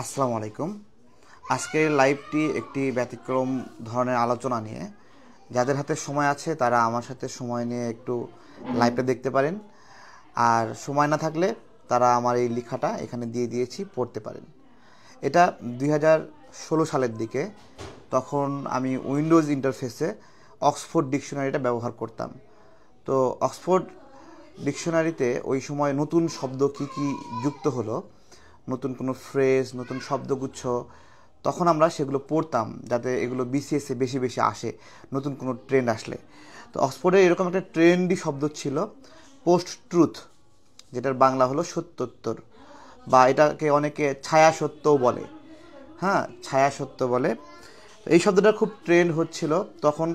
আসসালামু আলাইকুম। আজকের লাইভটি একটি ব্যতিক্রম ধরনের আলোচনা নিয়ে। যাদের হাতে সময় আছে তারা আমার সাথে সময় নিয়ে একটু লাইভটা দেখতে পারেন, আর সময় না থাকলে তারা আমার এই লেখাটা এখানে দিয়ে দিয়েছি, পড়তে পারেন। এটা 2016 সালের দিকে, তখন আমি উইন্ডোজ ইন্টারফেসে অক্সফোর্ড ডিকশনারিটা ব্যবহার করতাম। তো অক্সফোর্ড ডিকশনারিতে ওই সময় নতুন শব্দ কি কি যুক্ত হলো, নতুন কোনো ফ্রেজ, নতুন শব্দগুচ্ছ, তখন আমরা সেগুলো পড়তাম যাতে এগুলো বিসিএসে বেশি বেশি আসে নতুন কোনো ট্রেন্ড আসলে। তো অক্সফোর্ডে এরকম একটা ট্রেন্ডি শব্দ ছিল পোস্ট ট্রুথ, যেটার বাংলা হলো সত্যোত্তর, বা এটাকে অনেকে ছায়া সত্যও বলে। হ্যাঁ, ছায়া সত্য বলে। এই শব্দটা খুব ট্রেন্ড হচ্ছিল তখন।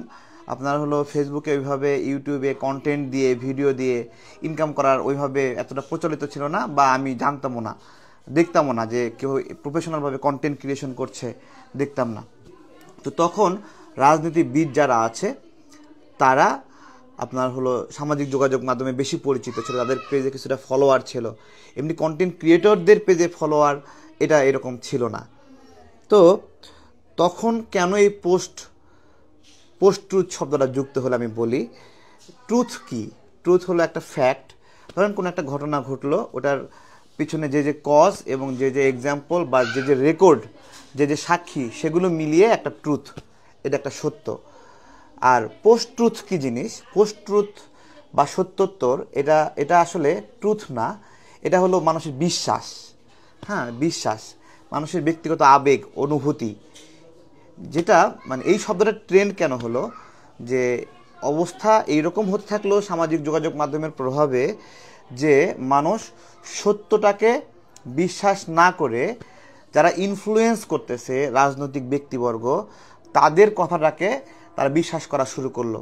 আপনার হলো ফেসবুকে ওইভাবে, ইউটিউবে কন্টেন্ট দিয়ে, ভিডিও দিয়ে ইনকাম করার ওইভাবে এতটা প্রচলিত ছিল না, বা আমি জানতামও না, দেখতামও না যে কেউ প্রফেশনালভাবে কন্টেন্ট ক্রিয়েশন করছে, দেখতাম না। তো তখন রাজনীতিবিদ যারা আছে তারা আপনার হলো সামাজিক যোগাযোগ মাধ্যমে বেশি পরিচিত ছিল, তাদের পেজে কিছুটা ফলোয়ার ছিল। এমনি কন্টেন্ট ক্রিয়েটরদের পেজে ফলোয়ার এটা এরকম ছিল না। তো তখন কেন এই পোস্ট ট্রুথ শব্দটা যুক্ত হলে আমি বলি। ট্রুথ কি? ট্রুথ হলো একটা ফ্যাক্ট। ধরেন কোনো একটা ঘটনা ঘটলো, ওটার পিছনে যে যে কজ এবং যে যে এক্সাম্পল বা যে যে রেকর্ড, যে যে সাক্ষী, সেগুলো মিলিয়ে একটা ট্রুথ, এটা একটা সত্য। আর পোস্ট ট্রুথ কি জিনিস? পোস্ট ট্রুথ বা সত্যোত্তর, এটা আসলে ট্রুথ না, এটা হলো মানুষের বিশ্বাস। হ্যাঁ, বিশ্বাস, মানুষের ব্যক্তিগত আবেগ, অনুভূতি, যেটা মানে এই শব্দটার ট্রেন্ড কেন হলো, যে অবস্থা এইরকম হতে থাকলো সামাজিক যোগাযোগ মাধ্যমের প্রভাবে, যে মানুষ সত্যটাকে বিশ্বাস না করে যারা ইনফ্লুয়েন্স করতেছে, রাজনৈতিক ব্যক্তিবর্গ, তাদের কথাটাকে তারা বিশ্বাস করা শুরু করলো,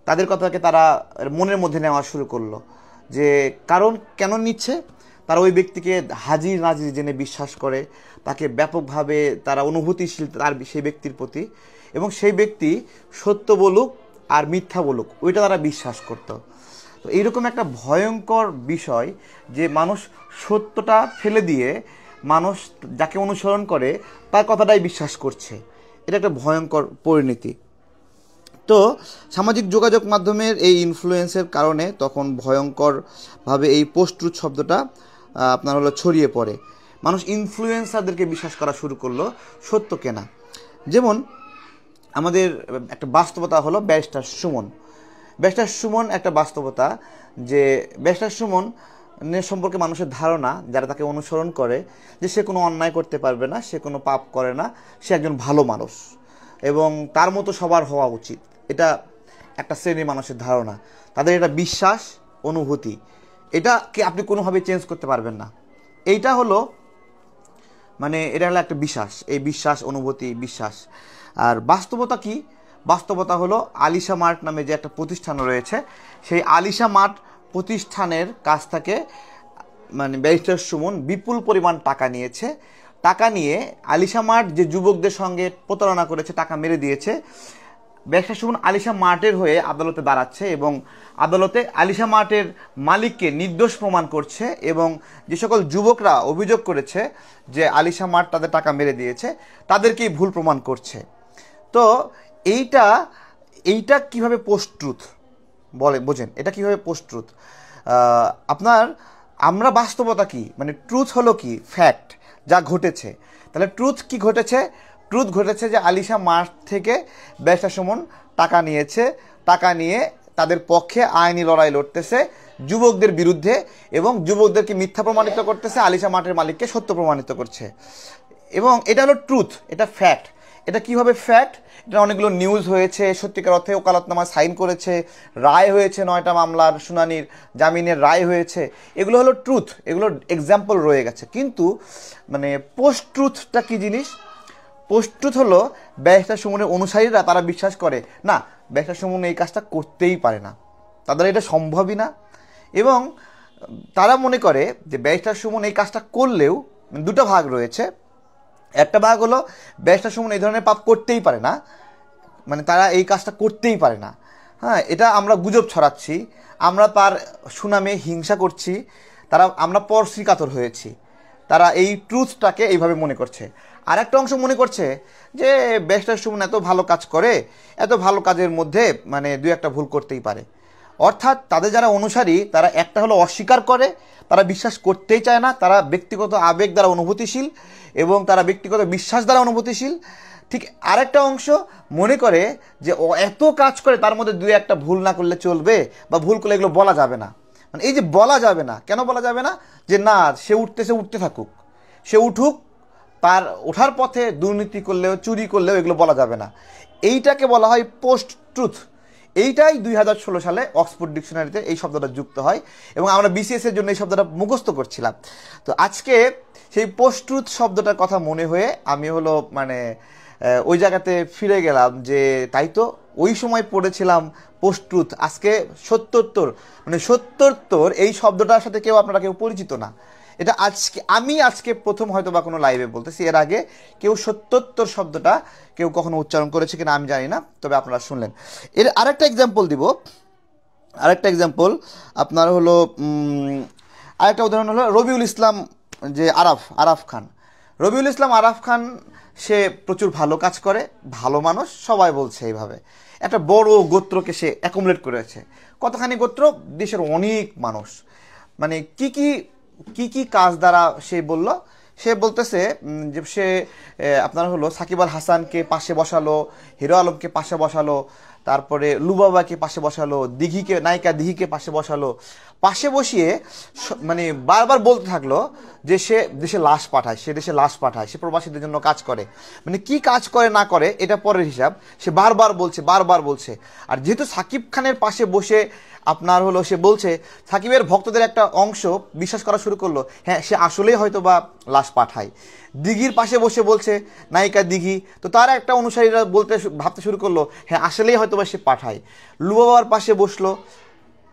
তাদের কথাকে তারা মনের মধ্যে নেওয়া শুরু করলো। যে কারণ কেন নিচ্ছে? তারা ওই ব্যক্তিকে হাজির নাজির জেনে বিশ্বাস করে, তাকে ব্যাপকভাবে তারা অনুভূতিশীল তার সেই ব্যক্তির প্রতি, এবং সেই ব্যক্তি সত্য বলুক আর মিথ্যা বলুক, ওইটা তারা বিশ্বাস করত। তো এইরকম একটা ভয়ঙ্কর বিষয়, যে মানুষ সত্যটা ফেলে দিয়ে মানুষ যাকে অনুসরণ করে তার কথাটাই বিশ্বাস করছে, এটা একটা ভয়ঙ্কর পরিণতি। তো সামাজিক যোগাযোগ মাধ্যমের এই ইনফ্লুয়েন্সের কারণে তখন ভয়ঙ্করভাবে এই পোস্ট ট্রুথ শব্দটা আপনার হলো ছড়িয়ে পড়ে। মানুষ ইনফ্লুয়েন্সারদেরকে বিশ্বাস করা শুরু করলো সত্যকে না। যেমন আমাদের একটা বাস্তবতা হলো ব্যারিস্টার সুমন। ব্যারিস্টার সুমন একটা বাস্তবতা, যে ব্যারিস্টার সুমন সম্পর্কে মানুষের ধারণা, যারা তাকে অনুসরণ করে, যে সে কোনো অন্যায় করতে পারবে না, সে কোনো পাপ করে না, সে একজন ভালো মানুষ এবং তার মতো সবার হওয়া উচিত। এটা একটা শ্রেণীর মানুষের ধারণা, তাদের এটা বিশ্বাস, অনুভূতি, এটাকে আপনি কোনোভাবে চেঞ্জ করতে পারবেন না। এইটা হলো মানে এটা হলো একটা বিশ্বাস, এই বিশ্বাস, অনুভূতি, বিশ্বাস। আর বাস্তবতা কি? বাস্তবতা হলো আলিশা মার্ট নামে যে একটা প্রতিষ্ঠান রয়েছে, সেই আলিশা মার্ট প্রতিষ্ঠানের কাছ থেকে মানে ব্যারিস্টার সুমন বিপুল পরিমাণ টাকা নিয়েছে। টাকা নিয়ে আলিশা মার্ট যে যুবকদের সঙ্গে প্রতারণা করেছে, টাকা মেরে দিয়েছে, ব্যারিস্টার সুমন আলিশা মার্টের হয়ে আদালতে দাঁড়াচ্ছে এবং আদালতে আলিশা মার্টের মালিককে নির্দোষ প্রমাণ করছে, এবং যে সকল যুবকরা অভিযোগ করেছে যে আলিশা মার্ট তাদের টাকা মেরে দিয়েছে, তাদেরকেই ভুল প্রমাণ করছে। তো এইটা এইটা কিভাবে পোস্ট ট্রুথ বলে, বোঝেন এটা কিভাবে পোস্ট ট্রুথ? আপনার আমরা বাস্তবতা কি, মানে ট্রুথ হলো কি? ফ্যাক্ট, যা ঘটেছে। তাহলে ট্রুথ কি ঘটেছে? ট্রুথ ঘটেছে যে আলিশা মার্ট থেকে ব্যারিস্টার সুমন টাকা নিয়েছে, টাকা নিয়ে তাদের পক্ষে আইনি লড়াই লড়তেছে যুবকদের বিরুদ্ধে, এবং যুবকদেরকে মিথ্যা প্রমাণিত করতেছে, আলিশা মার্টের মালিককে সত্য প্রমাণিত করছে। এবং এটা হলো ট্রুথ, এটা ফ্যাক্ট। এটা কিভাবে ফ্যাক্ট? এটা অনেকগুলো নিউজ হয়েছে, সত্যিকার অর্থে ওকালতনামা সাইন করেছে, রায় হয়েছে, 9টা মামলার শুনানির জামিনের রায় হয়েছে, এগুলো হলো ট্রুথ, এগুলোর এক্সাম্পল রয়ে গেছে। কিন্তু মানে পোস্ট ট্রুথটা কি জিনিস? পোস্ট ট্রুথ হলো ব্যারিস্টার সুমনের অনুসারীরা তারা বিশ্বাস করে না, ব্যারিস্টার সুমন এই কাজটা করতেই পারে না, তাদের এটা সম্ভবই না, এবং তারা মনে করে যে ব্যারিস্টার সুমন এই কাজটা করলেও, দুটো ভাগ রয়েছে। একটা ভাগ হলো ব্যারিস্টার সুমন এই ধরনের পাপ করতেই পারে না, মানে তারা এই কাজটা করতেই পারে না। হ্যাঁ, এটা আমরা গুজব ছড়াচ্ছি, আমরা তার সুনামে হিংসা করছি, আমরা পরশ্রীকাতর হয়েছি। তারা এই ট্রুথটাকে এইভাবে মনে করছে। আর একটা অংশ মনে করছে যে ব্যারিস্টার সুমন এত ভালো কাজ করে, এত ভালো কাজের মধ্যে মানে দুই একটা ভুল করতেই পারে। অর্থাৎ তাদের যারা অনুসারী তারা একটা হলো অস্বীকার করে, তারা বিশ্বাস করতেই চায় না, তারা ব্যক্তিগত আবেগ দ্বারা অনুভূতিশীল এবং তারা ব্যক্তিগত বিশ্বাস দ্বারা অনুভূতিশীল। ঠিক আরেকটা অংশ মনে করে যে ও এত কাজ করে তার মধ্যে দুই একটা ভুল না করলে চলবে, বা ভুল করলে এগুলো বলা যাবে না। মানে এই যে বলা যাবে না, কেন বলা যাবে না? যে না, সে উঠতে থাকুক, সে উঠুক, তার ওঠার পথে দুর্নীতি করলেও চুরি করলেও এগুলো বলা যাবে না। এইটাকে বলা হয় পোস্ট ট্রুথ। এইটাই 2016 সালে অক্সফোর্ড ডিকশনারিতে এই শব্দটা যুক্ত হয়, এবং আমরা বিসিএস এর জন্য এই শব্দটা মুখস্থ করছিলাম। তো আজকে সেই পোস্ট ট্রুথ শব্দটার কথা মনে হয়ে আমি হলো মানে ওই জায়গাতে ফিরে গেলাম যে তাই তো ওই সময় পড়েছিলাম পোস্ট ট্রুথ। আজকে সত্যোত্তর, মানে সত্যোত্তর এই শব্দটার সাথে কেউ পরিচিত না। এটা আজকে প্রথম হয়তো বা কোনো লাইভে বলতেছি, এর আগে কেউ সত্যোত্তর শব্দটা কেউ কখনো উচ্চারণ করেছে কিনা আমি জানি না, তবে আপনারা শুনলেন। এর আরেকটা এক্সাম্পল দিব। আপনার হলো আরেকটা উদাহরণ হলো রবিউল ইসলাম, যে আরাফ খান। রবিউল ইসলাম আরাফ খান, সে প্রচুর ভালো কাজ করে, ভালো মানুষ, সবাই বলছে এইভাবে। একটা বড় গোত্রকে সে অ্যাকুমুলেট করেছে। কতখানি গোত্র? দেশের অনেক মানুষ। মানে কি কি কাজ দ্বারা সে বলতেছে যে সে আপনার হলো সাকিব আল হাসানকে পাশে বসালো, হিরো আলমকে পাশে বসালো, তারপরে লুবাবাকে পাশে বসালো, নায়িকা দিঘিকে পাশে বসালো। পাশে বসিয়ে মানে বারবার বলতে থাকলো যে সে দেশে লাশ পাঠায়, সে প্রবাসীদের জন্য কাজ করে। মানে কি কাজ করে না করে এটা পরের হিসাব, সে বারবার বলছে। আর যেহেতু সাকিব খানের পাশে বসে আপনার হলো সে বলছে, সাকিবের ভক্তদের একটা অংশ বিশ্বাস করা শুরু করলো হ্যাঁ সে আসলেই হয়তো বা লাশ পাঠায়। দিঘির পাশে বসে বলছে নায়িকা দিঘি, তো তার একটা অনুসারীরা ভাবতে শুরু করলো হ্যাঁ আসলেই হয়তো বা সে পাঠায়। লুবাবার পাশে বসলো,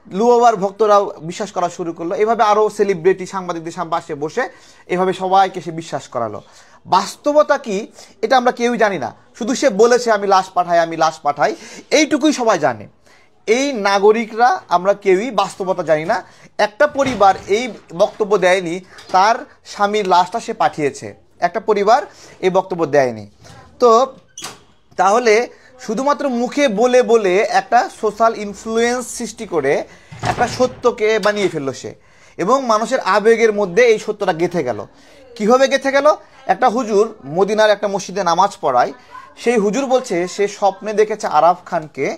লুবাবার ভক্তরাও বিশ্বাস করা শুরু করলো। এভাবে আরও সেলিব্রিটি সাংবাদিকদের পাশে বসে এভাবে সবাইকে সে বিশ্বাস করালো। বাস্তবতা কি এটা আমরা কেউই জানি না, শুধু সে বলেছে আমি লাশ পাঠাই, এইটুকুই সবাই জানে। এই নাগরিকরা আমরা কেউই বাস্তবতা জানি না। একটা পরিবার এই বক্তব্য দেয়নি তার স্বামীর লাশটা সে পাঠিয়েছে, একটা পরিবার এই বক্তব্য দেয়নি। তো তাহলে শুধুমাত্র মুখে বলে একটা সোশ্যাল ইনফ্লুয়েন্স সৃষ্টি করে একটা সত্যকে বানিয়ে ফেললো সে, এবং মানুষের আবেগের মধ্যে এই সত্যটা গেঁথে গেল। কিভাবে গেঁথে গেল? একটা হুজুর মদিনার একটা মসজিদে নামাজ পড়ায়, সেই হুজুর বলছে সে স্বপ্নে দেখেছে আরাফ খানকে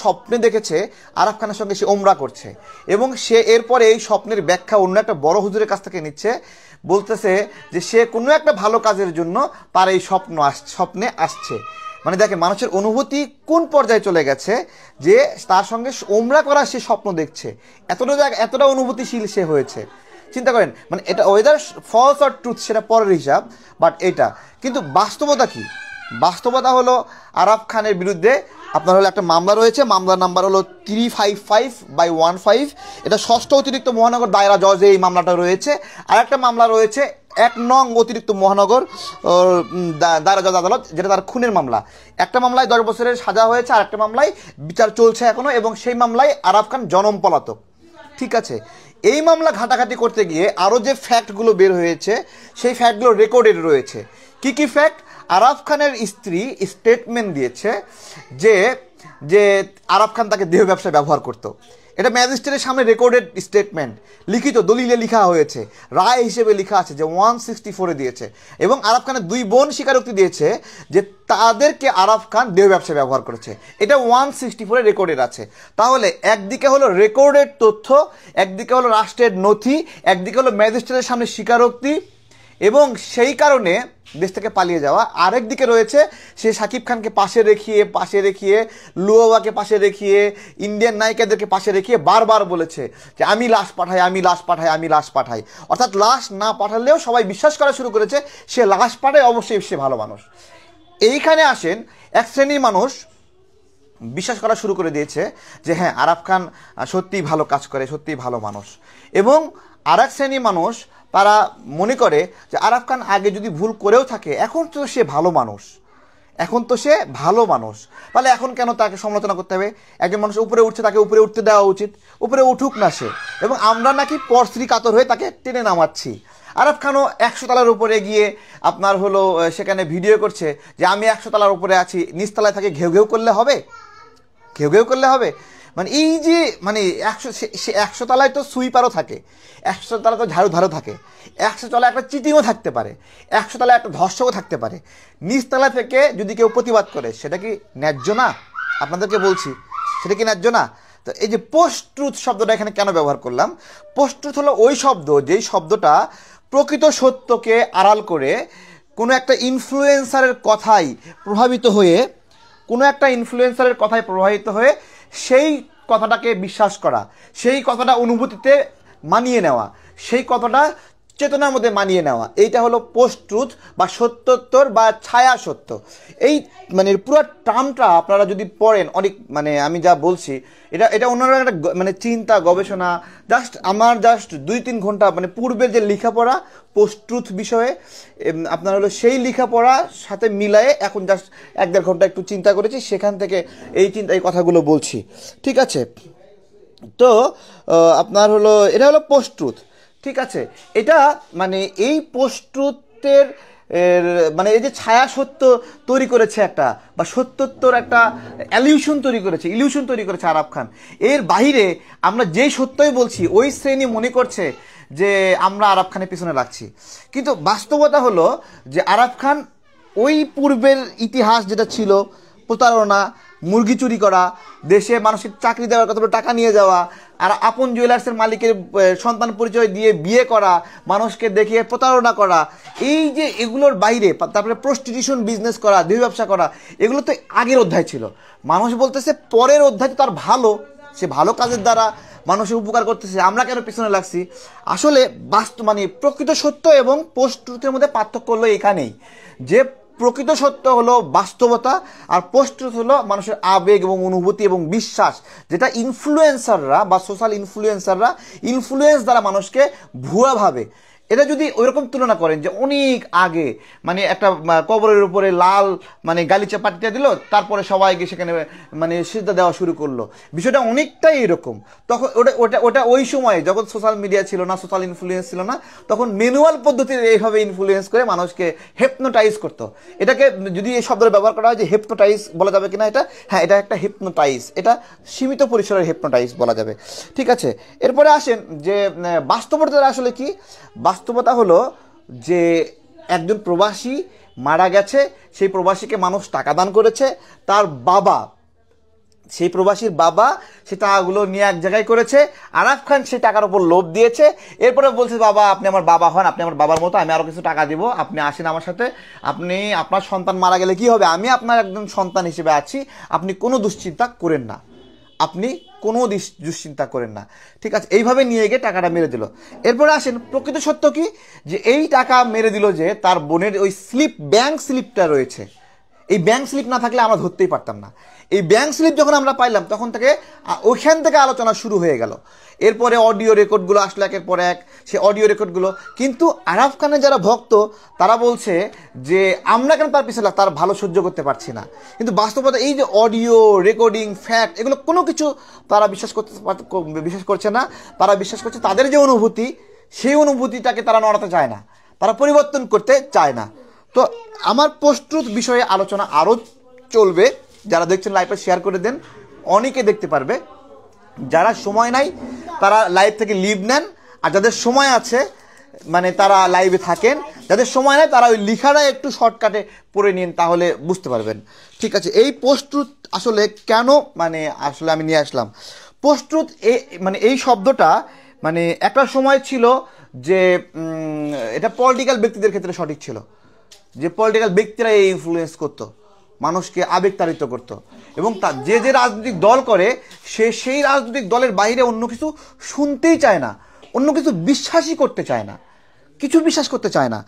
স্বপ্নে দেখেছে আরাফ খানের সঙ্গে সে ওমরা করছে, এবং সে এরপরে এই স্বপ্নের ব্যাখ্যা অন্য একটা বড় হুজুরের কাছ থেকে নিচ্ছে, বলতেছে যে সে কোনো একটা ভালো কাজের জন্য তার এই স্বপ্নে আসছে। মানে দেখেন মানুষের অনুভূতি কোন পর্যায়ে চলে গেছে যে তার সঙ্গে ওমরা করা সে স্বপ্ন দেখছে, এতটা অনুভূতিশীল সে হয়েছে। চিন্তা করেন, মানে এটা ওয়েদার ফলস অর ট্রুথ সেটা পরের হিসাব, বাট এটা কিন্তু বাস্তবতা কি? বাস্তবতা হলো আরাফ খানের বিরুদ্ধে আপনার হলো একটা মামলা রয়েছে, মামলার নাম্বার হলো 355/15। এটা 6ষ্ঠ অতিরিক্ত মহানগর দায়রা জজে এই মামলাটা রয়েছে। আর একটা মামলা রয়েছে 1 নং অতিরিক্ত মহানগর দায়রা জজ আদালত, যেটা তার খুনের মামলা। একটা মামলায় 10 বছরের সাজা হয়েছে, আর একটা মামলায় বিচার চলছে এখনো, এবং সেই মামলায় আরাফ খান জনম পলাতক। ঠিক আছে, এই মামলা ঘাটাঘাটি করতে গিয়ে আরও যে ফ্যাক্টগুলো বের হয়েছে সেই ফ্যাক্টগুলো রেকর্ডেড রয়েছে। কি ফ্যাক্ট? আরাফ খানের স্ত্রী স্টেটমেন্ট দিয়েছে যে আরাফ খান তাকে দেহ ব্যবসায় ব্যবহার করত। এটা ম্যাজিস্ট্রেটের সামনে রেকর্ডেড স্টেটমেন্ট, লিখিত দলিলে লেখা হয়েছে, রায় হিসেবে লেখা আছে যে 164-এ দিয়েছে। এবং আরাফ খানের 2 বোন স্বীকারোক্তি দিয়েছে যে তাদেরকে আরাফ খান দেহ ব্যবসায় ব্যবহার করেছে। এটা 164-এ রেকর্ডেড আছে। তাহলে একদিকে হলো রেকর্ডেড তথ্য, একদিকে হলো রাষ্ট্রের নথি, একদিকে হলো ম্যাজিস্ট্রেটের সামনে স্বীকারোক্তি, এবং সেই কারণে দেশ থেকে পালিয়ে যাওয়া। আরেক দিকে রয়েছে সে সাকিব খানকে পাশে রেখিয়ে লুবাবাকে পাশে রেখিয়ে ইন্ডিয়ান নায়িকাদেরকে পাশে রেখিয়ে বারবার বলেছে যে আমি লাশ পাঠাই। অর্থাৎ লাশ না পাঠালেও সবাই বিশ্বাস করা শুরু করেছে সে লাশ পাঠায়, অবশ্যই সে ভালো মানুষ। এইখানে আসেন এক শ্রেণীর মানুষ বিশ্বাস করা শুরু করে দিয়েছে যে হ্যাঁ আরাফ খান সত্যিই ভালো কাজ করে, সত্যিই ভালো মানুষ। এবং আর এক শ্রেণীর মানুষ তারা মনে করে যে আরাফ খান আগে যদি ভুল করেও থাকে এখন তো সে ভালো মানুষ, এখন তো সে ভালো মানুষ, তাহলে এখন কেন তাকে সমালোচনা করতে হবে? একজন মানুষ উপরে উঠছে, তাকে উপরে উঠতে দেওয়া উচিত, উপরে উঠুক না সে। এবং আমরা নাকি পরশ্রী কাতর হয়ে তাকে টেনে নামাচ্ছি। আরব খানও 100 তলার উপরে গিয়ে আপনার হলো সেখানে ভিডিও করছে যে আমি 100 তলার উপরে আছি, নিচতলায় থাকে ঘেউ ঘেউ করলে হবে? ঘেউ ঘেউ করলে হবে? মানে এই যে মানে 100 তলায় তো সুইপারও থাকে, 100 তলায় তো ঝাড়ু থাকে, 100 তলায় একটা চিটিংও থাকতে পারে, 100 তলায় একটা ধর্ষকও থাকতে পারে। নিচতলা থেকে যদি কেউ প্রতিবাদ করে সেটা কি ন্যায্য না? আপনাদেরকে বলছি, সেটা কি ন্যায্য না? তো এই যে পোস্ট ট্রুথ শব্দটা এখানে কেন ব্যবহার করলাম? পোস্ট ট্রুথ হলো ওই শব্দ যেই শব্দটা প্রকৃত সত্যকে আড়াল করে কোনো একটা ইনফ্লুয়েন্সারের কথায় প্রভাবিত হয়ে সেই কথাটাকে বিশ্বাস করা, সেই কথাটা অনুভূতিতে মানিয়ে নেওয়া, সেই কথাটা চেতনার মধ্যে মানিয়ে নেওয়া, এইটা হলো পোস্ট ট্রুথ বা সত্যোত্তর বা ছায়া সত্য। এই মানে পুরো টার্মটা আপনারা যদি পড়েন, অনেক মানে আমি যা বলছি এটা অন্যান্য একটা মানে চিন্তা গবেষণা, আমার 2-3 ঘন্টা মানে পূর্বের যে লেখাপড়া পোস্ট ট্রুথ বিষয়ে আপনার হলো সেই লেখাপড়ার সাথে মিলায়ে এখন 1-1.5 ঘন্টা একটু চিন্তা করেছি, সেখান থেকে এই কথাগুলো বলছি। ঠিক আছে? তো আপনার হলো এটা হলো পোস্ট ট্রুথ। ঠিক আছে, এটা মানে এই পোস্ট ট্রুথের মানে এই যে ছায়া সত্য তৈরি করেছে একটা, বা সত্যত্বর একটা ইলিউশন তৈরি করেছে আরাফ খান। এর বাইরে আমরা যেই সত্যই বলছি ওই শ্রেণী মনে করছে যে আমরা আরাফ খানের পিছনে লাগছি, কিন্তু বাস্তবতা হলো যে আরাফ খান ওই পূর্বের ইতিহাস যেটা ছিল, প্রতারণা, মুরগি চুরি করা, দেশে মানুষের চাকরি দেওয়ার কতগুলো টাকা নিয়ে যাওয়া, আর আপন জুয়েলার্সের মালিকের সন্তান পরিচয় দিয়ে বিয়ে করা, মানুষকে দেখিয়ে প্রতারণা করা, এই যে এগুলোর বাইরে তারপরে প্রস্টিটিউশন বিজনেস করা, দেহ ব্যবসা করা, এগুলো তো আগের অধ্যায় ছিল। মানুষ বলতেছে পরের অধ্যায় তো তার ভালো, সে ভালো কাজের দ্বারা মানুষের উপকার করতেছে, আমরা কেন পিছনে লাগছি? আসলে মানে প্রকৃত সত্য এবং পোস্ট ট্রুথের মধ্যে পার্থক্য হলো এখানেই, যে প্রকৃত সত্য হলো বাস্তবতা, আর পোস্ট ট্রুথ হলো মানুষের আবেগ এবং অনুভূতি এবং বিশ্বাস, যেটা ইনফ্লুয়েন্সাররা বা সোশ্যাল ইনফ্লুয়েন্সাররা ইনফ্লুয়েন্স দ্বারা মানুষকে ভুয়া ভাবে। এটা যদি ওইরকম তুলনা করেন যে অনেক আগে মানে একটা কবরের উপরে লাল মানে গালিচা পাটিয়ে দিল, তারপরে সবাইকে সেখানে মানে সিজদা দেওয়া শুরু করলো, বিষয়টা অনেকটাই এরকম। তখন ওটা ওই সময়ে যখন সোশ্যাল মিডিয়া ছিল না, সোশ্যাল ইনফ্লুয়েন্স ছিল না, তখন ম্যানুয়াল পদ্ধতিতে এইভাবে ইনফ্লুয়েন্স করে মানুষকে হেপনোটাইজ করতো। এটাকে যদি এই শব্দের ব্যবহার করা হয় যে হেপনোটাইজ বলা যাবে কিনা, এটা হ্যাঁ, এটা একটা হেপনোটাইজ, এটা সীমিত পরিসরের হেপনোটাইজ বলা যাবে। ঠিক আছে, এরপরে আসেন যে বাস্তবতা আসলে কি। বাস্তবতা হলো যে একজন প্রবাসী মারা গেছে, সেই প্রবাসীকে মানুষ টাকা দান করেছে, তার বাবা, সেই প্রবাসীর বাবা সে টাকাগুলো নিয়ে এক জায়গায় করেছে, আরাফ খান সেই টাকার উপর লোভ দিয়েছে, এরপরে বলছে বাবা আপনি আমার বাবা হন, আপনি আমার বাবার মতো, আমি আরও কিছু টাকা দিব, আপনি আসেন আমার সাথে, আপনি আপনার সন্তান মারা গেলে কি হবে, আমি আপনার একজন সন্তান হিসেবে আছি, আপনি কোনো দুশ্চিন্তা করেন না, আপনি কোনো দুশ্চিন্তা করেন না। ঠিক আছে, এইভাবে নিয়ে গিয়ে টাকাটা মেরে দিল। এরপরে আসেন প্রকৃত সত্য কি, যে এই টাকা মেরে দিল যে তার বোনের ওই ব্যাংক স্লিপটা রয়েছে, এই ব্যাংক স্লিপ না থাকলে আমরা ধরতেই পারতাম না। এই ব্যাংক স্লিপ যখন আমরা পাইলাম তখন থেকে ওইখান থেকে আলোচনা শুরু হয়ে গেল। এরপরে অডিও রেকর্ডগুলো আসলো একের পর এক, সে অডিও রেকর্ডগুলো কিন্তু আরাফ খানের যারা ভক্ত তারা বলছে যে আমরা কেন তার পিছনে তার ভালো সহ্য করতে পারছি না। কিন্তু বাস্তবতা এই যে অডিও রেকর্ডিং ফ্যাক্ট এগুলো কোনো কিছু তারা বিশ্বাস করছে না। তারা বিশ্বাস করছে তাদের যে অনুভূতি, সেই অনুভূতিটাকে তারা নড়াতে চায় না, তারা পরিবর্তন করতে চায় না। তো আমার পোস্ট ট্রুথ বিষয়ে আলোচনা আরও চলবে, যারা দেখছেন লাইভে শেয়ার করে দেন, অনেকে দেখতে পারবে। যারা সময় নাই তারা লাইভ থেকে লিভ নেন, আর যাদের সময় আছে মানে তারা লাইভে থাকেন, যাদের সময় নাই তারা ওই লিখাটা একটু শর্টকাটে পড়ে নিন, তাহলে বুঝতে পারবেন। ঠিক আছে, এই পোস্ট ট্রুথ আসলে কেন মানে আসলে আমি নিয়ে আসলাম পোস্ট ট্রুথ, মানে এই শব্দটা মানে একটা সময় ছিল যে এটা পলিটিক্যাল ব্যক্তিদের ক্ষেত্রে সঠিক ছিল, যে পলিটিক্যাল ব্যক্তিরা এই ইনফ্লুয়েন্স করতো, মানুষকে আবেগতাড়িত করতো, এবং যে যে রাজনৈতিক দল করে সেই রাজনৈতিক দলের বাইরে অন্য কিছু শুনতেই চায় না, অন্য কিছু বিশ্বাসই করতে চায় না, কিছু বিশ্বাস করতে চায় না।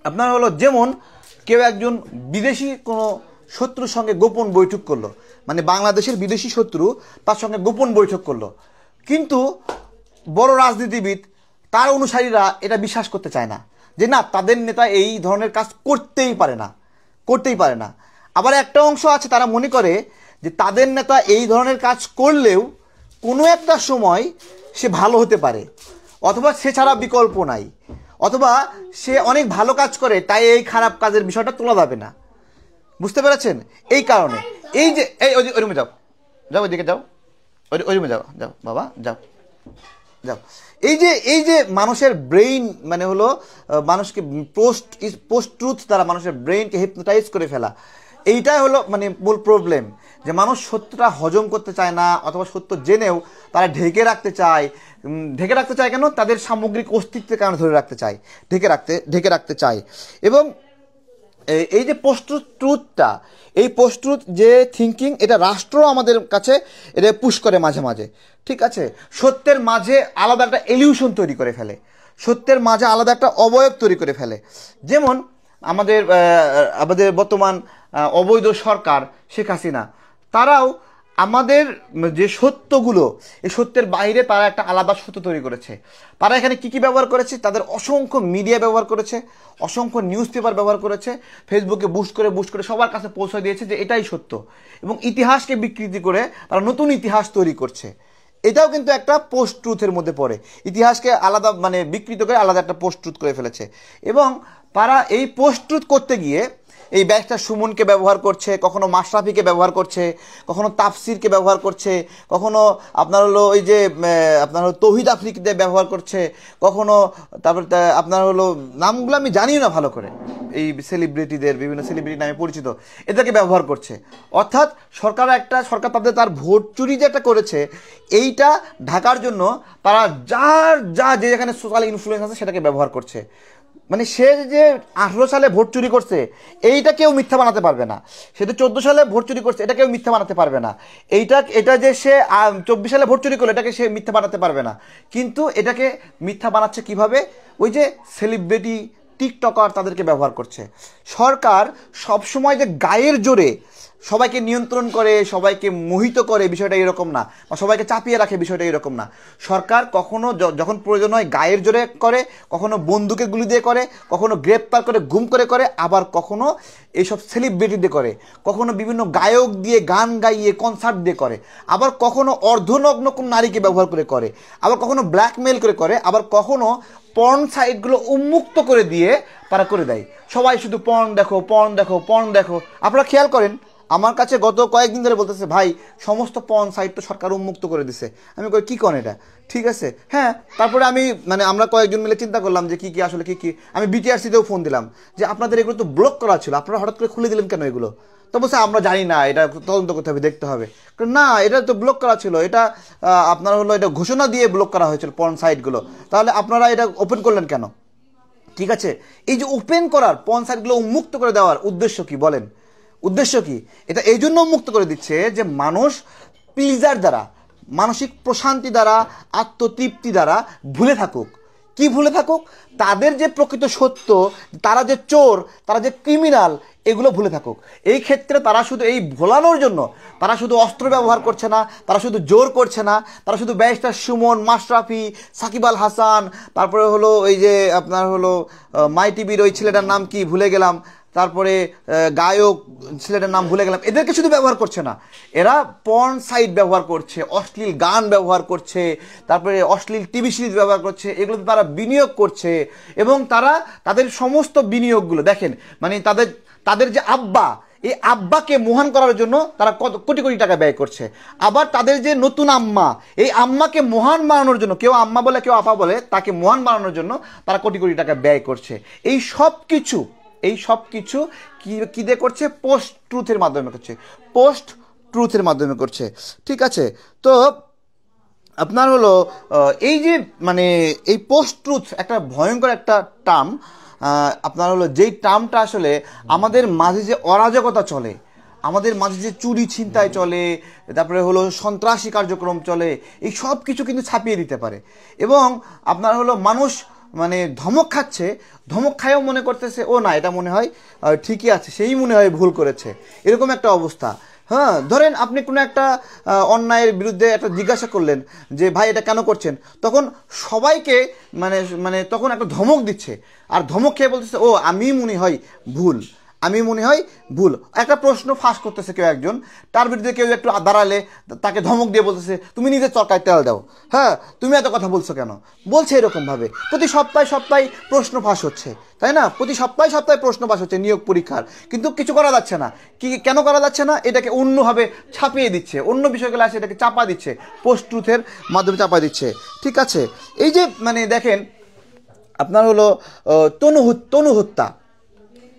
আপনার হলো যেমন কেউ একজন বিদেশি কোনো শত্রুর সঙ্গে গোপন বৈঠক করলো, মানে বাংলাদেশের বিদেশি শত্রু তার সঙ্গে গোপন বৈঠক করলো, কিন্তু বড় রাজনীতিবিদ তার অনুসারীরা এটা বিশ্বাস করতে চায় না, যে না তাদের নেতা এই ধরনের কাজ করতেই পারে না, করতেই পারে না। আবার একটা অংশ আছে তারা মনে করে যে তাদের নেতা এই ধরনের কাজ করলেও কোনো একটা সময় সে ভালো হতে পারে, অথবা সে ছাড়া বিকল্প নাই, অথবা সে অনেক ভালো কাজ করে তাই এই খারাপ কাজের বিষয়টা তোলা যাবে না। বুঝতে পেরেছেন? এই কারণে এই যে ওই রুমে যাও, যাও ওইদিকে যাও, ওই রুমে যাও, যাও বাবা যাও যাও। এই যে মানুষের ব্রেইন মানে হলো মানুষকে পোস্ট ট্রুথ দ্বারা মানুষের ব্রেইনকে হিপনোটাইজ করে ফেলা, এইটাই হলো মানে মূল প্রবলেম। যে মানুষ সত্যটা হজম করতে চায় না, অথবা সত্য জেনেও তারা ঢেকে রাখতে চায়। ঢেকে রাখতে চায় কেন? তাদের সামগ্রিক অস্তিত্বের কারণে ধরে রাখতে চায়, ঢেকে রাখতে চায়। এবং এই যে পোস্ট ট্রুথটা, এই পোস্ট ট্রুথ যে থিঙ্কিং, এটা রাষ্ট্র আমাদের কাছে এটা পুশ করে মাঝে মাঝে, ঠিক আছে? সত্যের মাঝে আলাদা একটা এলিউশন তৈরি করে ফেলে, সত্যের মাঝে আলাদা একটা অবয়ব তৈরি করে ফেলে। যেমন আমাদের বর্তমান অবৈধ সরকার শেখ হাসিনা, তারাও আমাদের যে সত্যগুলো, এই সত্যের বাইরে তারা একটা আলাদা সত্য তৈরি করেছে। তারা এখানে কি কি ব্যবহার করেছে? তাদের অসংখ্য মিডিয়া ব্যবহার করেছে, অসংখ্য নিউজ পেপার ব্যবহার করেছে, ফেসবুকে বুস্ট করে সবার কাছে পৌঁছে দিয়েছে যে এটাই সত্য, এবং ইতিহাসকে বিকৃতি করে তারা নতুন ইতিহাস তৈরি করছে। এটাও কিন্তু একটা পোস্ট ট্রুথের মধ্যে পড়ে। ইতিহাসকে আলাদা মানে বিকৃত করে আলাদা একটা পোস্ট ট্রুথ করে ফেলেছে। এবং তারা এই পোস্ট ট্রুথ করতে গিয়ে এই ব্যারিস্টার সুমনকে ব্যবহার করছে, কখনো মাশরাফিকে ব্যবহার করছে, কখনো তাফসিরকে ব্যবহার করছে, কখনো আপনার হলো ওই যে আপনার হলো তৌহিদ আফ্রিদিকে ব্যবহার করছে, কখনো তারপর আপনার হলো নামগুলো আমি জানিও না ভালো করে, এই সেলিব্রিটিদের, বিভিন্ন সেলিব্রিটি নামে পরিচিত, এদেরকে ব্যবহার করছে। অর্থাৎ সরকার তার ভোট চুরি যে একটা করেছে, এইটা ঢাকার জন্য তারা যে যেখানে সোশ্যাল ইনফ্লুয়েন্স আছে সেটাকে ব্যবহার করছে। মানে সে যে 18 সালে ভোট চুরি করছে এইটা কেউ মিথ্যা বানাতে পারবে না, সে তো 14 সালে ভোট চুরি করছে এটা কেউ মিথ্যা বানাতে পারবে না, এটা যে সে 24 সালে ভোট চুরি করলো এটাকে সে মিথ্যা বানাতে পারবে না। কিন্তু এটাকে মিথ্যা বানাচ্ছে কিভাবে? ওই যে সেলিব্রিটি, টিকটকার তাদেরকে ব্যবহার করছে। সরকার সবসময় যে গায়ের জোরে সবাইকে নিয়ন্ত্রণ করে, সবাইকে মোহিত করে, বিষয়টা এরকম না, বা সবাইকে চাপিয়ে রাখে, বিষয়টা এরকম না। সরকার কখনো যখন প্রয়োজন হয় গায়ের জোরে করে, কখনো বন্দুকের গুলি দিয়ে করে, কখনো গ্রেপ্তার করে গুম করে, আবার কখনো এইসব সেলিব্রিটিদের করে, কখনো বিভিন্ন গায়ক দিয়ে গান গাইয়ে কনসার্ট দিয়ে করে, আবার কখনো অর্ধনগ্ন কোন নারীকে ব্যবহার করে, আবার কখনো ব্ল্যাকমেল করে, আবার কখনো পর্ন সাইটগুলো উন্মুক্ত করে দিয়ে তারা করে দেয়। সবাই শুধু পর্ন দেখো। আপনারা খেয়াল করেন, আমার কাছে গত কয়েকদিন ধরে বলতেছে, ভাই সমস্ত পর্ন সাইট তো সরকার উন্মুক্ত করে দিছে। আমি কই কি করেন এটা? ঠিক আছে, হ্যাঁ। তারপরে আমরা কয়েকজন মিলে চিন্তা করলাম যে কি আসলে কি আমি বিটিআরসিতেও ফোন দিলাম যে আপনাদের এগুলো তো ব্লক করা ছিল, আপনারা হঠাৎ করে খুলে দিলেন কেন এগুলো? তো বলছে আমরা জানি না, এটা তদন্ত করতে হবে, দেখতে হবে। না, এটা তো ব্লক করা ছিল, এটা আপনার হলো এটা ঘোষণা দিয়ে ব্লক করা হয়েছিল পর্ন সাইটগুলো, তাহলে আপনারা এটা ওপেন করলেন কেন? ঠিক আছে, এই যে ওপেন করার, পর্ন সাইটগুলো উন্মুক্ত করে দেওয়ার উদ্দেশ্য কি বলেন? উদ্দেশ্য কি? এটা এই জন্য মুক্ত করে দিচ্ছে যে মানুষ প্লিজার দ্বারা, মানসিক প্রশান্তি দ্বারা, আত্মতৃপ্তি দ্বারা ভুলে থাকুক। কি ভুলে থাকুক? তাদের যে প্রকৃত সত্য, তারা যে চোর, তারা যে ক্রিমিনাল, এগুলো ভুলে থাকুক। এই ক্ষেত্রে তারা শুধু এই ভোলানোর জন্য তারা শুধু অস্ত্র ব্যবহার করছে না, তারা শুধু জোর করছে না, তারা শুধু ব্যারিস্টার সুমন, মাশরাফি, সাকিব আল হাসান, তারপরে হলো ওই যে আপনার হলো মাই টিভির ওই ছেলেটার নাম কি ভুলে গেলাম, তারপরে গায়ক ছেলেটার নাম ভুলে গেলাম, এদেরকে শুধু ব্যবহার করছে না, এরা পর্ন সাইট ব্যবহার করছে, অশ্লীল গান ব্যবহার করছে, তারপরে অশ্লীল টিভি সিরিজ ব্যবহার করছে, এগুলোতে তারা বিনিয়োগ করছে। এবং তাদের সমস্ত বিনিয়োগগুলো দেখেন, মানে তাদের যে আব্বা, এই আব্বাকে মহান করার জন্য তারা কোটি কোটি টাকা ব্যয় করছে। আবার তাদের যে নতুন আম্মা, এই আম্মাকে মহান বানানোর জন্য, কেউ আম্মা বলে কেউ আপা বলে, তাকে মহান বানানোর জন্য তারা কোটি কোটি টাকা ব্যয় করছে। এই সব কিছু কি দিয়ে করছে? পোস্ট ট্রুথের মাধ্যমে করছে। ঠিক আছে, তো আপনার হলো এই যে মানে এই পোস্ট ট্রুথ একটা ভয়ঙ্কর একটা টার্ম। আপনার হলো যেই টার্মটা আসলে আমাদের মাঝে যে অরাজকতা চলে, আমাদের মাঝে যে চুরি ছিনতাই চলে, তারপরে হলো সন্ত্রাসী কার্যক্রম চলে, এই সব কিছু কিন্তু ছাপিয়ে দিতে পারে। এবং আপনার হলো মানুষ মানে ধমক খায়ও মনে করতেছে ও না, এটা মনে হয় ঠিকই আছে, সেই মনে হয় ভুল করেছে, এরকম একটা অবস্থা। হ্যাঁ, ধরেন আপনি কোনো একটা অন্যায়ের বিরুদ্ধে একটা জিজ্ঞাসা করলেন যে ভাই এটা কেন করছেন, তখন সবাইকে মানে তখন একটা ধমক দিচ্ছে, আর ধমক খেয়ে বলতেছে ও আমি মনে হয় ভুল, আমি মনে হয় ভুল। একটা প্রশ্ন ফাঁস করতেছে কেউ একজন, তার বিরুদ্ধে কেউ একটু দাঁড়ালে তাকে ধমক দিয়ে বলতেছে তুমি নিজের চরকায় তেল দাও, হ্যাঁ তুমি এত কথা বলছো কেন, বলছে এরকমভাবে। প্রতি সপ্তাহে সপ্তাহে প্রশ্ন ফাঁস হচ্ছে, তাই না? প্রতি সপ্তাহে সপ্তাহে প্রশ্ন ফাঁস হচ্ছে নিয়োগ পরীক্ষার, কিন্তু কিছু করা যাচ্ছে না। কেন করা যাচ্ছে না? এটাকে অন্যভাবে ছাপিয়ে দিচ্ছে, অন্য বিষয়গুলো আসে এটাকে চাপা দিচ্ছে, পোস্ট ট্রুথের মাধ্যমে চাপা দিচ্ছে। ঠিক আছে, এই যে মানে দেখেন আপনার হলো তনু হত্যা,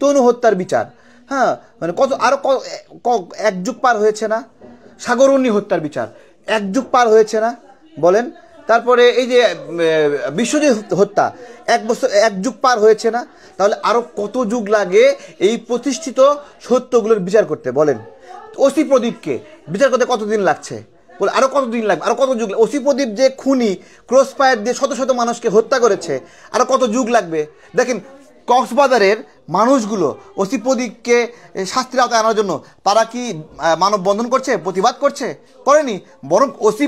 তনু হত্যার বিচার, হ্যাঁ মানে কত আরো এক যুগ পার হয়েছে না? সাগরুণী হত্যার বিচার 1 যুগ পার হয়েছে না বলেন? তারপরে এই যে বিশ্বজিৎ হত্যা 1 যুগ পার হয়েছে না? তাহলে আরো কত যুগ লাগে এই প্রতিষ্ঠিত সত্যগুলোর বিচার করতে বলেন? ওসি প্রদীপকে বিচার করতে কতদিন লাগছে বলে, আরো কতদিন লাগবে, আরো কত যুগ? ওসি প্রদীপ যে খুনি, ক্রস ফায়ার দিয়ে শত শত মানুষকে হত্যা করেছে, আরো কত যুগ লাগবে? দেখেন কক্সবাজারের মানুষগুলো ওসি প্রদীপকে শাস্তির আওতায় আনার জন্য তারা কি মানববন্ধন করছে, প্রতিবাদ করছে? করেনি। বরং ওসি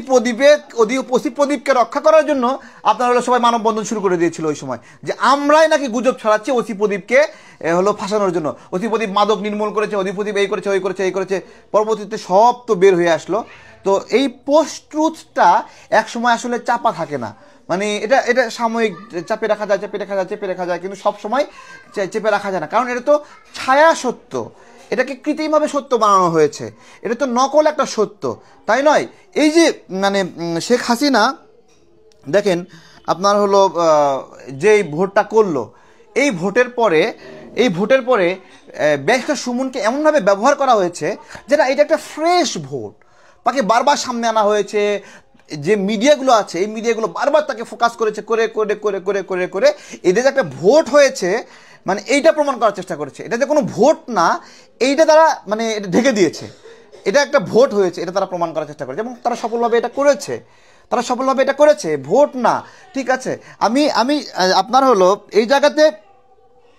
প্রদীপকে রক্ষা করার জন্য আপনারা হলো সবাই মানববন্ধন শুরু করে দিয়েছিল ওই সময়, যে আমরাই নাকি গুজব ছড়াচ্ছি ওসি প্রদীপকে হলো ফাঁসানোর জন্য। ওসি প্রদীপ মাদক নির্মূল করেছে, ওসি প্রদীপ এই করেছে, ওই করেছে, এই করেছে। পরবর্তীতে সব তো বের হয়ে আসলো। তো এই পোস্ট ট্রুথটা একসময় আসলে চাপা থাকে না, মানে এটা এটা সাময়িক চাপে রাখা যায়, চেপে রাখা যায়, কিন্তু সব সময় চেপে রাখা যায় না, কারণ এটা তো ছায়া সত্য, এটাকে কৃত্রিমভাবে সত্য বানানো হয়েছে, এটা তো নকল একটা সত্য, তাই নয়? এই যে মানে শেখ হাসিনা দেখেন আপনার হলো যেই ভোটটা করলো, এই ভোটের পরে ব্যারিস্টার সুমনকে এমনভাবে ব্যবহার করা হয়েছে যেটা এটা একটা ফ্রেশ ভোট, তাকে বারবার সামনে আনা হয়েছে। যে মিডিয়াগুলো আছে এই মিডিয়াগুলো বারবার তাকে ফোকাস করেছে, করে করে করে করে করে করে এদের যে একটা ভোট হয়েছে মানে এইটা প্রমাণ করার চেষ্টা করেছে, এটা যে কোনো ভোট না, এইটা তারা মানে এটা ঢেকে দিয়েছে, এটা একটা ভোট হয়েছে এটা তারা প্রমাণ করার চেষ্টা করেছে, এবং তারা সফলভাবে এটা করেছে, ভোট না। ঠিক আছে, আমি আমি আপনার হলো এই জায়গাতে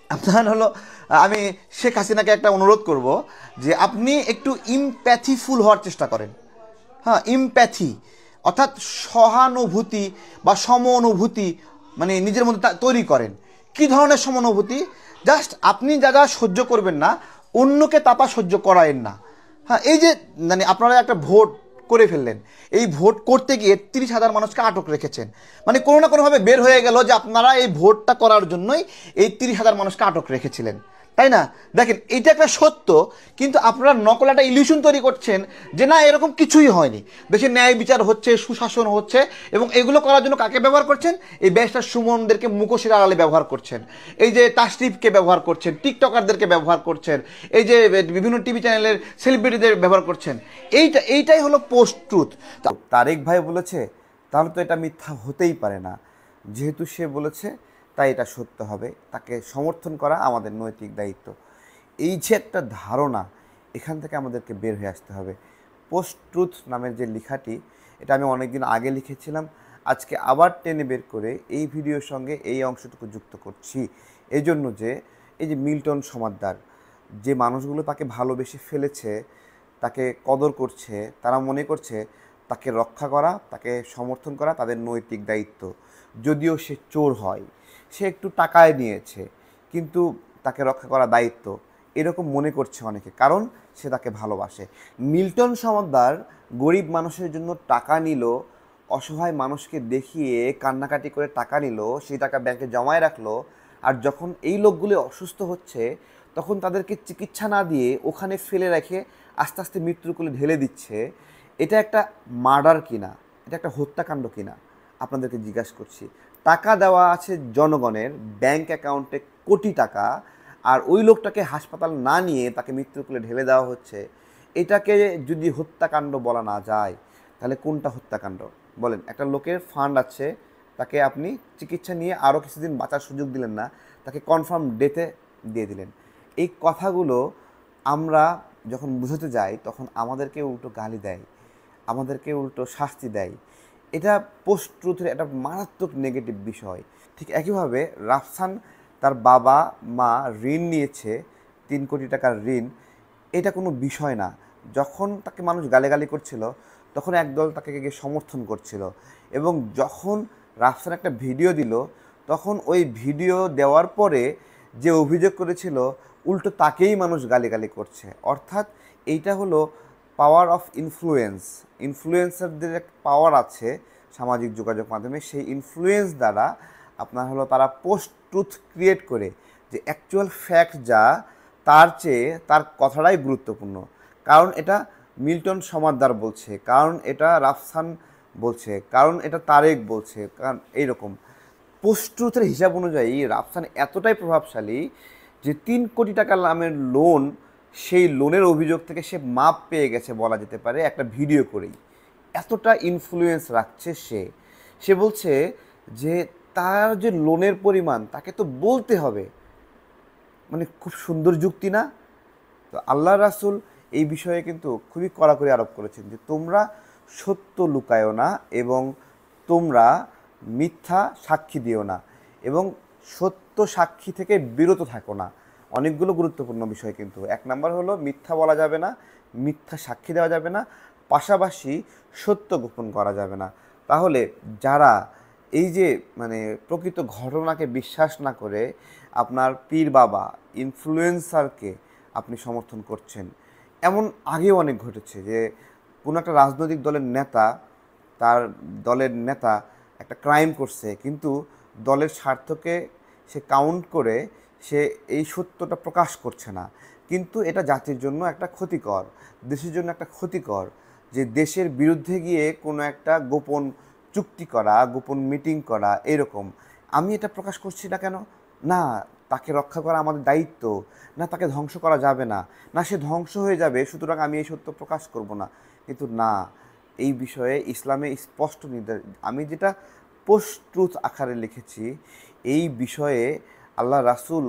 আপনার হলো আমি শেখ হাসিনাকে একটা অনুরোধ করব যে আপনি একটু ইমপ্যাথিফুল হওয়ার চেষ্টা করেন। হ্যাঁ, ইমপ্যাথি অর্থাৎ সহানুভূতি বা সমানুভূতি মানে নিজের মধ্যে তৈরি করেন। কি ধরনের সমানুভূতি? জাস্ট আপনি যা যা সহ্য করবেন না, অন্যকে তাপা সহ্য করায়েন না। হ্যাঁ, এই যে মানে আপনারা একটা ভোট করে ফেললেন, এই ভোট করতে গিয়ে 30,000 মানুষকে আটক রেখেছেন, মানে কোনো না কোনোভাবে বের হয়ে গেল যে আপনারা এই ভোটটা করার জন্যই এই 30,000 মানুষকে আটক রেখেছিলেন, তাই না? দেখেন এটা একটা সত্য, কিন্তু আপনারা নকল একটা ইলিউশন তৈরি করছেন যে না এরকম কিছুই হয়নি, দেশে ন্যায় বিচার হচ্ছে, সুশাসন হচ্ছে, এবং এগুলো করার জন্য কাকে ব্যবহার করছেন? এই ব্যারিস্টার সুমনদেরকে মুখোশের আড়ালে ব্যবহার করছেন, এই যে তাশরিফকে ব্যবহার করছেন, টিকটকারদেরকে ব্যবহার করছেন, এই যে বিভিন্ন টিভি চ্যানেলের সেলিব্রিটিদের ব্যবহার করছেন। এইটাই হলো পোস্ট ট্রুথ। তারেক ভাই বলেছে তাহলে তো এটা মিথ্যা হতেই পারে না, যেহেতু সে বলেছে তাই এটা সত্য হবে, তাকে সমর্থন করা আমাদের নৈতিক দায়িত্ব। এই যে একটা ধারণা, এখান থেকে আমাদেরকে বের হয়ে আসতে হবে। পোস্ট ট্রুথ নামের যে লেখাটি, এটা আমি অনেক দিন আগে লিখেছিলাম, আজকে আবার টেনে বের করে এই ভিডিওর সঙ্গে এই অংশটুকু যুক্ত করছি। এই জন্য যে এই যে মিল্টন সমাদ্দার, যে মানুষগুলো তাকে ভালোবেসে ফেলেছে, তাকে কদর করছে, তারা মনে করছে তাকে রক্ষা করা, তাকে সমর্থন করা তাদের নৈতিক দায়িত্ব। যদিও সে চোর হয়, সে একটু টাকায় নিয়েছে, কিন্তু তাকে রক্ষা করা দায়িত্ব, এরকম মনে করছে অনেকে, কারণ সে তাকে ভালোবাসে। মিল্টন সমাদ্দার গরিব মানুষের জন্য টাকা নিল, অসহায় মানুষকে দেখিয়ে কান্নাকাটি করে টাকা নিল, সেই টাকা ব্যাংকে জমায় রাখলো, আর যখন এই লোকগুলো অসুস্থ হচ্ছে তখন তাদেরকে চিকিৎসা না দিয়ে ওখানে ফেলে রেখে আস্তে আস্তে মৃত্যুর কোলে ঢেলে দিচ্ছে। এটা একটা মার্ডার কিনা, এটা একটা হত্যাকাণ্ড কিনা আপনাদেরকে জিজ্ঞাসা করছি। টাকা দেওয়া আছে জনগণের ব্যাংক অ্যাকাউন্টে কোটি টাকা, আর ওই লোকটাকে হাসপাতাল না নিয়ে তাকে মৃত্যুর কোলে ঢেলে দেওয়া হচ্ছে। এটাকে যদি হত্যাকাণ্ড বলা না যায় তাহলে কোনটা হত্যাকাণ্ড বলেন? একটা লোকের ফান্ড আছে, তাকে আপনি চিকিৎসা নিয়ে আরও কিছুদিন বাঁচার সুযোগ দিলেন না, তাকে কনফার্ম ডেথে দিয়ে দিলেন। এই কথাগুলো আমরা যখন বুঝতে যাই তখন আমাদেরকে উল্টো গালি দেয়, আমাদেরকে উল্টো শাস্তি দেয়। এটা পোস্ট ট্রুথের একটা মারাত্মক নেগেটিভ বিষয়। ঠিক একইভাবে রাফসান তার বাবা মা ঋণ নিয়েছে, 3 কোটি টাকার ঋণ, এটা কোনো বিষয় না। যখন তাকে মানুষ গালাগালি করছিল তখন একদল তাকে গিয়ে সমর্থন করছিল, এবং যখন রাফসান একটা ভিডিও দিল তখন ওই ভিডিও দেওয়ার পরে যে অভিযোগ করেছিল উল্টো তাকেই মানুষ গালিগালি করছে। অর্থাৎ এইটা হলো পাওয়ার অফ ইনফ্লুয়েন্স। ইনফ্লুয়েন্সারদের এক পাওয়ার আছে সামাজিক যোগাযোগ মাধ্যমে, সেই ইনফ্লুয়েন্স দ্বারা আপনার হলো তারা পোস্ট ট্রুথ ক্রিয়েট করে, যে অ্যাকচুয়াল ফ্যাক্ট যা তার চেয়ে তার কথাটাই গুরুত্বপূর্ণ। কারণ এটা মিল্টন সমাদ্দার বলছে, কারণ এটা রাফসান বলছে, কারণ এটা তারেক বলছে, কারণ এইরকম পোস্ট ট্রুথের হিসাব অনুযায়ী রাফসান এতটাই প্রভাবশালী যে 3 কোটি টাকা নামের লোন, সেই লোনের অভিযোগ থেকে সে মাপ পেয়ে গেছে বলা যেতে পারে একটা ভিডিও করেই। এতটা ইনফ্লুয়েন্স রাখছে সে। সে বলছে যে তার যে লোনের পরিমাণ তাকে তো বলতে হবে। মানে খুব সুন্দর যুক্তি না? তো আল্লাহ রাসূল এই বিষয়ে কিন্তু খুবই কড়াকড়ি আরোপ করেছেন যে তোমরা সত্য লুকায়ো না এবং তোমরা মিথ্যা সাক্ষী দিও না এবং সত্য সাক্ষী থেকে বিরত থাকো না। অনেকগুলো গুরুত্বপূর্ণ বিষয় কিন্তু। 1 নম্বর হলো মিথ্যা বলা যাবে না, মিথ্যা সাক্ষী দেওয়া যাবে না, পাশাপাশি সত্য গোপন করা যাবে না। তাহলে যারা এই যে মানে প্রকৃত ঘটনাকে বিশ্বাস না করে আপনার পীর বাবা ইনফ্লুয়েন্সারকে আপনি সমর্থন করছেন, এমন আগেও অনেক ঘটেছে যে কোনো একটা রাজনৈতিক দলের নেতা, তার দলের নেতা একটা ক্রাইম করছে, কিন্তু দলের স্বার্থকে সে কাউন্ট করে সে এই সত্যটা প্রকাশ করছে না, কিন্তু এটা জাতির জন্য একটা ক্ষতিকর, দেশের জন্য একটা ক্ষতিকর, যে দেশের বিরুদ্ধে গিয়ে কোনো একটা গোপন চুক্তি করা, গোপন মিটিং করা, এরকম। আমি এটা প্রকাশ করছি না কেন? না, তাকে রক্ষা করা আমাদের দায়িত্ব। না, তাকে ধ্বংস করা যাবে না, না সে ধ্বংস হয়ে যাবে সুতরাং আমি এই সত্য প্রকাশ করব না। কিন্তু না, এই বিষয়ে ইসলামে স্পষ্ট নির্দেশ। আমি যেটা পোস্ট ট্রুথ আকারে লিখেছি, এই বিষয়ে আল্লাহ রাসূল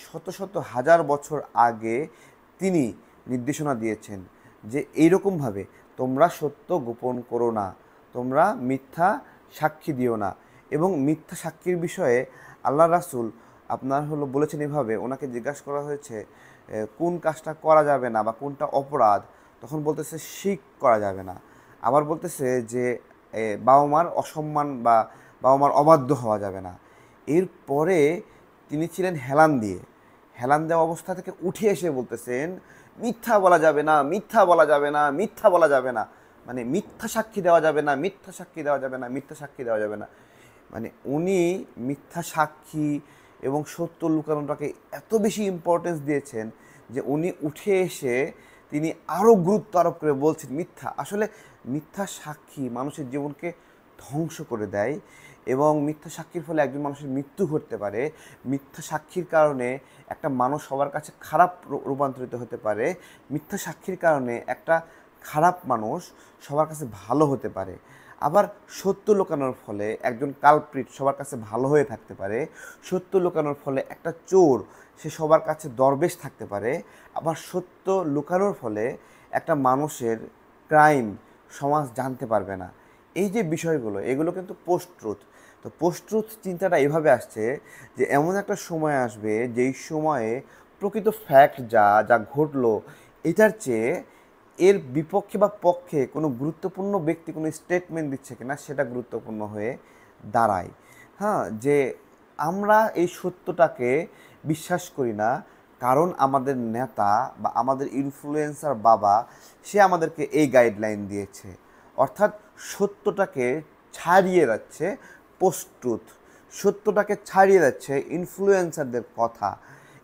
শত শত হাজার বছর আগে তিনি নির্দেশনা দিয়েছেন যে এইরকমভাবে তোমরা সত্য গোপন করো না, তোমরা মিথ্যা সাক্ষী দিও না। এবং মিথ্যা সাক্ষীর বিষয়ে আল্লাহ রাসূল আপনার হলো বলেছেন এভাবে, ওনাকে জিজ্ঞাসা করা হয়েছে কোন কাজটা করা যাবে না বা কোনটা অপরাধ, তখন বলতেছে শিরক করা যাবে না। আবার বলতেছে যে বাবা মার অসম্মান বা বাবা মার অবাধ্য হওয়া যাবে না। এরপরে তিনি ছিলেন হেলান দিয়ে, হেলান দেওয়া অবস্থা থেকে উঠে এসে বলতেছেন মিথ্যা বলা যাবে না, মিথ্যা বলা যাবে না, মিথ্যা বলা যাবে না। মানে মিথ্যা সাক্ষী দেওয়া যাবে না, মিথ্যা সাক্ষী দেওয়া যাবে না, মিথ্যা সাক্ষী দেওয়া যাবে না। মানে উনি মিথ্যা সাক্ষী এবং সত্য লুকানোটাকে এত বেশি ইম্পর্টেন্স দিয়েছেন যে উনি উঠে এসে তিনি আরও গুরুত্ব আরোপ করে বলছেন মিথ্যা। আসলে মিথ্যা সাক্ষী মানুষের জীবনকে ধ্বংস করে দেয় এবং মিথ্যা সাক্ষীর ফলে একজন মানুষের মৃত্যু ঘটতে পারে। মিথ্যা সাক্ষীর কারণে একটা মানুষ সবার কাছে খারাপ রূপান্তরিত হতে পারে। মিথ্যা সাক্ষীর কারণে একটা খারাপ মানুষ সবার কাছে ভালো হতে পারে। আবার সত্য লুকানোর ফলে একজন কালপ্রিট সবার কাছে ভালো হয়ে থাকতে পারে। সত্য লুকানোর ফলে একটা চোর সে সবার কাছে দরবেশ থাকতে পারে। আবার সত্য লুকানোর ফলে একটা মানুষের ক্রাইম সমাজ জানতে পারবে না। এই যে বিষয়গুলো, এগুলো কিন্তু পোস্ট ট্রুথ। তো পোস্ট ট্রুথ চিন্তাটা এভাবে আসছে যে এমন একটা সময় আসবে যেই সময়ে প্রকৃত ফ্যাক্ট যা যা ঘটলো এটার চেয়ে এর বিপক্ষে বা পক্ষে কোনো গুরুত্বপূর্ণ ব্যক্তি কোনো স্টেটমেন্ট দিচ্ছে কিনা সেটা গুরুত্বপূর্ণ হয়ে দাঁড়ায়। হ্যাঁ, যে আমরা এই সত্যটাকে বিশ্বাস করি না কারণ আমাদের নেতা বা আমাদের ইনফ্লুয়েন্সার বাবা সে আমাদেরকে এই গাইডলাইন দিয়েছে। অর্থাৎ সত্যটাকে ছাড়িয়ে যাচ্ছে পোস্ট ট্রুথ, সত্যটাকে ছাড়িয়ে যাচ্ছে ইনফ্লুয়েন্সারদের কথা।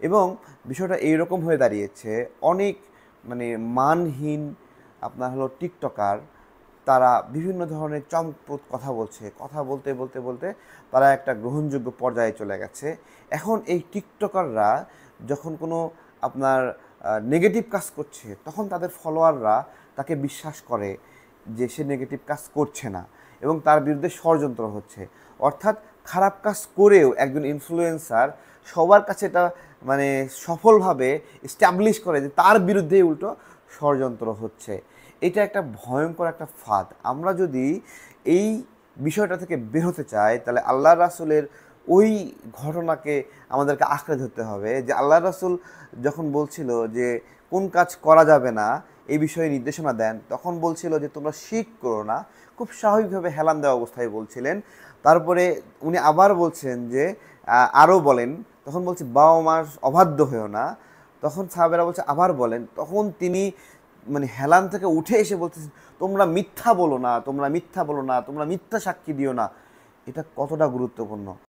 এবং বিষয়টা এইরকম হয়ে দাঁড়িয়েছে, অনেক মানে মানহীন আপনার হলো টিকটকার, তারা বিভিন্ন ধরনের চমকপ্রদ কথা বলছে, কথা বলতে বলতে বলতে তারা একটা গ্রহণযোগ্য পর্যায়ে চলে গেছে। এখন এই টিকটকাররা যখন কোনো আপনার নেগেটিভ কাজ করছে তখন তাদের ফলোয়াররা তাকে বিশ্বাস করে যে সে নেগেটিভ কাজ করছে না এবং তার বিরুদ্ধে ষড়যন্ত্র হচ্ছে। অর্থাৎ খারাপ কাজ করেও একজন ইনফ্লুয়েন্সার সবার কাছে এটা মানে সফলভাবে এস্টাবলিশ করে যে তার বিরুদ্ধেই উল্টো ষড়যন্ত্র হচ্ছে। এটা একটা ভয়ঙ্কর একটা ফাঁদ। আমরা যদি এই বিষয়টা থেকে বের হতে চাই তাহলে আল্লাহ রাসূলের ওই ঘটনাকে আমাদেরকে আঁকড়ে ধরতে হবে, যে আল্লাহ রাসূল যখন বলছিল যে কোন কাজ করা যাবে না এই বিষয়ে নির্দেশনা দেন, তখন বলছিল যে তোমরা শিরক করো না, খুব স্বাভাবিকভাবে হেলান দেওয়া অবস্থায় বলছিলেন। তারপরে উনি আবার বলছেন যে আরও বলেন, তখন বলছি বাবা মার অবাধ্য হয়েও না, তখন সাহাবেরা বলছে আবার বলেন, তখন তিনি মানে হেলান থেকে উঠে এসে বলতেছেন, তোমরা মিথ্যা বলো না, তোমরা মিথ্যা বলো না, তোমরা মিথ্যা সাক্ষী দিও না। এটা কতটা গুরুত্বপূর্ণ।